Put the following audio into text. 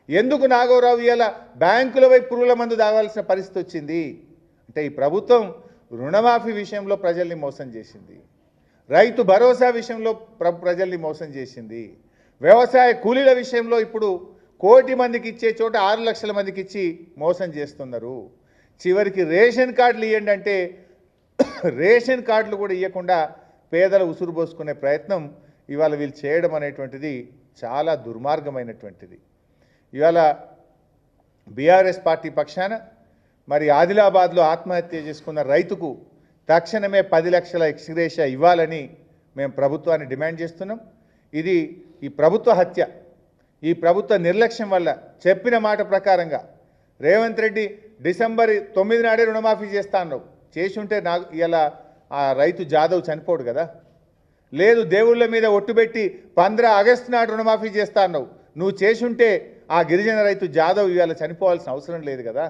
ఎందుకు నాగోరావు ఇవాళ బ్యాంకుల వైపు పురుగుల మందు తాగాల్సిన పరిస్థితి వచ్చింది అంటే ఈ ప్రభుత్వం రుణమాఫీ విషయంలో ప్రజల్ని మోసం చేసింది, రైతు భరోసా విషయంలో ప్రజల్ని మోసం చేసింది, వ్యవసాయ కూలీల విషయంలో ఇప్పుడు 1 కోటి మందికి ఇచ్చే చోట 6 లక్షల మందికి ఇచ్చి మోసం చేస్తున్నారు. చివరికి రేషన్ కార్డులు ఇవ్వండి అంటే రేషన్ కార్డులు కూడా ఇవ్వకుండా పేదల ఉసురు పోసుకునే ప్రయత్నం ఇవాళ వీళ్ళు చేయడం అనేటువంటిది చాలా దుర్మార్గమైనటువంటిది. ఇవాళ బీఆర్ఎస్ పార్టీ పక్షాన మరి ఆదిలాబాద్లో ఆత్మహత్య చేసుకున్న రైతుకు తక్షణమే 10 లక్షల ఎక్స్గ్రేషియా ఇవ్వాలని మేము ప్రభుత్వాన్ని డిమాండ్ చేస్తున్నాం. ఇది ఈ ప్రభుత్వ హత్య, ఈ ప్రభుత్వ నిర్లక్ష్యం వల్ల చెప్పిన మాట ప్రకారంగా రేవంత్ రెడ్డి డిసెంబర్ 9 నాడే రుణమాఫీ చేస్తా అన్నావు. చేసి ఉంటే నాకు ఇలా ఆ రైతు జాదవ్ చనిపోడు కదా. లేదు దేవుళ్ళ మీద ఒట్టుబెట్టి 15 ఆగస్టు నాడు రుణమాఫీ చేస్తా అన్నావు. నువ్వు చేసి ఉంటే ఆ గిరిజన రైతు జాదవ్ ఇవాళ చనిపోవాల్సిన అవసరం లేదు కదా.